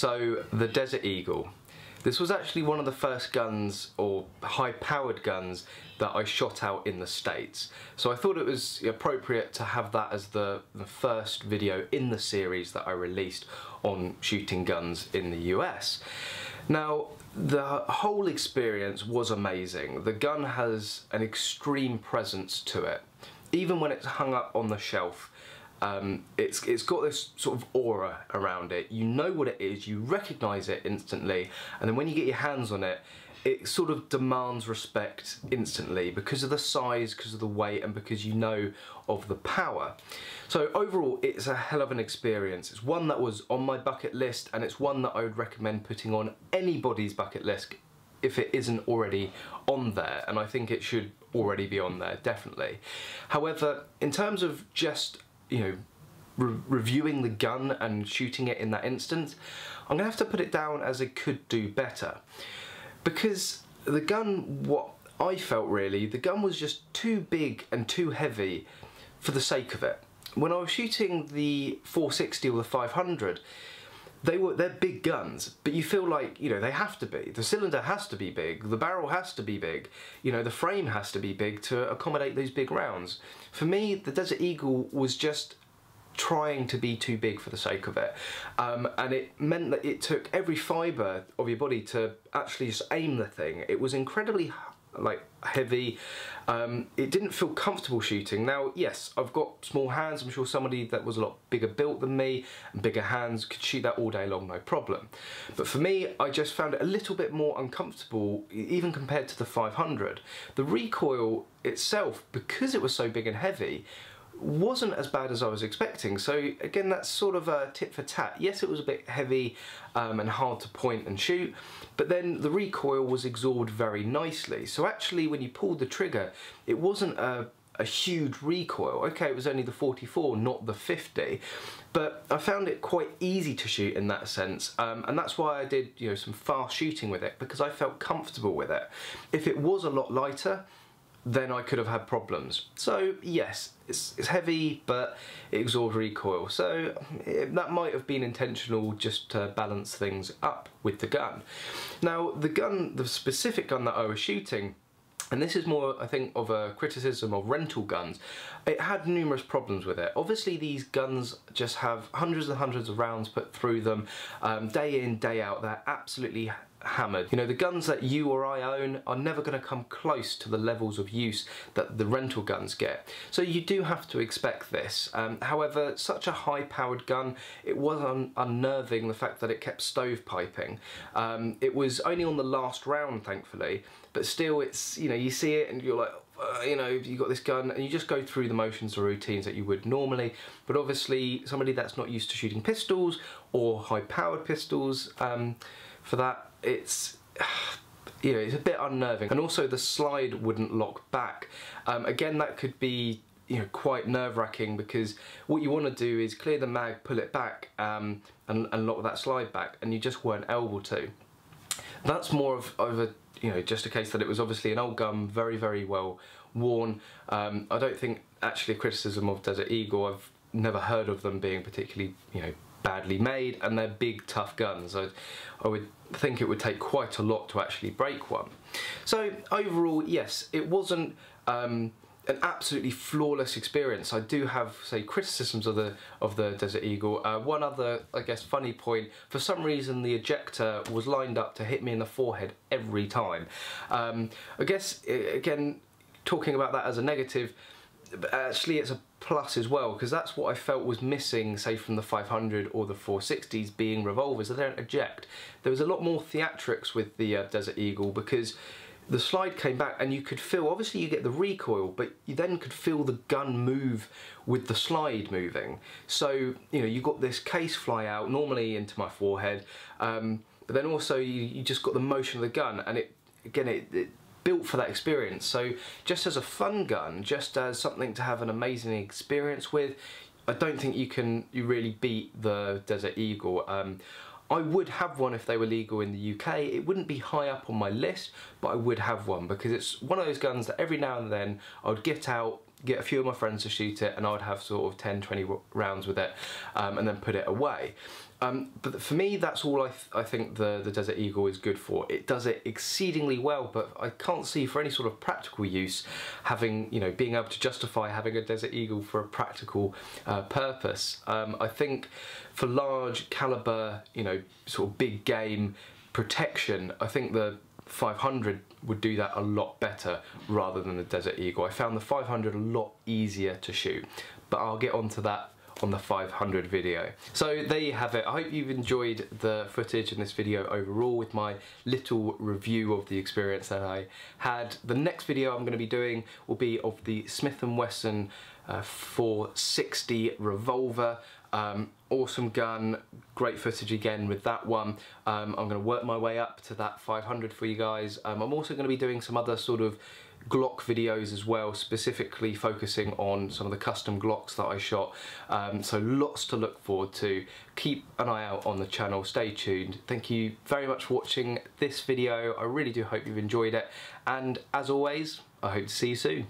So, the Desert Eagle. This was actually one of the first guns, or high-powered guns, that I shot out in the States. So I thought it was appropriate to have that as the first video in the series that I released on shooting guns in the US. Now, the whole experience was amazing. The gun has an extreme presence to it. Even when it's hung up on the shelf, it's got this sort of aura around it. You know what it is, you recognise it instantly, and then when you get your hands on it, it sort of demands respect instantly because of the size, because of the weight, and because you know of the power. So overall, it's a hell of an experience. It's one that was on my bucket list, and it's one that I would recommend putting on anybody's bucket list if it isn't already on there, and I think it should already be on there, definitely. However, in terms of just reviewing the gun and shooting it in that instance, I'm gonna have to put it down as it could do better. Because the gun, what I felt really, the gun was just too big and too heavy for the sake of it. When I was shooting the 460 or the 500, they're big guns, but you feel like, they have to be. The cylinder has to be big, the barrel has to be big, the frame has to be big to accommodate those big rounds. For me, the Desert Eagle was just trying to be too big for the sake of it, and it meant that it took every fibre of your body to actually just aim the thing. It was incredibly heavy. It didn't feel comfortable shooting. Now, yes, I've got small hands. I'm sure somebody that was a lot bigger built than me and bigger hands could shoot that all day long, no problem. But for me, I just found it a little bit more uncomfortable, even compared to the 500. The recoil itself, because it was so big and heavy, wasn't as bad as I was expecting. So again, that's sort of a tit for tat. Yes, it was a bit heavy and hard to point and shoot, but then the recoil was absorbed very nicely. So actually, when you pulled the trigger, it wasn't a huge recoil. Okay, it was only the 44, not the 50, but I found it quite easy to shoot in that sense, and that's why I did some fast shooting with it, because I felt comfortable with it. If it was a lot lighter, then I could have had problems. So yes, it's heavy, but it absorbs recoil. So that might have been intentional, just to balance things up with the gun. Now, the specific gun that I was shooting, and this is more, I think, of a criticism of rental guns, it had numerous problems with it. Obviously, these guns just have hundreds and hundreds of rounds put through them, day in, day out. They're absolutely hammered. The guns that you or I own are never going to come close to the levels of use that the rental guns get. So you do have to expect this. However, such a high-powered gun, it was unnerving, the fact that it kept stovepiping. It was only on the last round, thankfully, but still, it's, you see it and you're like, you got this gun, and you just go through the motions or routines that you would normally. But obviously, somebody that's not used to shooting pistols or high-powered pistols, for that, it's it's a bit unnerving. And also, the slide wouldn't lock back. Again, that could be quite nerve-wracking, because what you want to do is clear the mag, pull it back, and lock that slide back, and you just weren't able to. That's more of a just a case that it was obviously an old gun, very, very well worn. I don't think actually a criticism of Desert Eagle. I've never heard of them being particularly badly made, and they're big, tough guns. I would think it would take quite a lot to actually break one. So overall, yes, it wasn't an absolutely flawless experience. I do have, say, criticisms of the Desert Eagle. One other, I guess, funny point: for some reason the ejector was lined up to hit me in the forehead every time. I guess, again, talking about that as a negative, but actually it's a plus as well, because that's what I felt was missing, say, from the 500 or the 460s, being revolvers. They don't eject. There was a lot more theatrics with the Desert Eagle, because the slide came back and you could feel, obviously you get the recoil, but you then could feel the gun move with the slide moving. So, you got this case fly out, normally into my forehead, but then also you just got the motion of the gun, and it built for that experience. So just as a fun gun, just as something to have an amazing experience with, I don't think you really beat the Desert Eagle. I would have one if they were legal in the UK. It wouldn't be high up on my list, but I would have one, because it's one of those guns that every now and then I would get out, get a few of my friends to shoot it, and I would have sort of 10, 20 rounds with it, and then put it away. But for me, that's all I think the Desert Eagle is good for. It does it exceedingly well, but I can't see for any sort of practical use having, being able to justify having a Desert Eagle for a practical purpose. I think for large caliber, sort of big game protection, I think the 500 would do that a lot better rather than the Desert Eagle. I found the 500 a lot easier to shoot, but I'll get onto that on the 500 video. So there you have it. I hope you've enjoyed the footage in this video overall with my little review of the experience that I had. The next video I'm going to be doing will be of the Smith & Wesson 460 revolver. Awesome gun, great footage again with that one. I'm going to work my way up to that 500 for you guys. I'm also going to be doing some other sort of Glock videos as well, specifically focusing on some of the custom Glocks that I shot. So lots to look forward to. Keep an eye out on the channel, stay tuned. Thank you very much for watching this video. I really do hope you've enjoyed it, and as always, I hope to see you soon.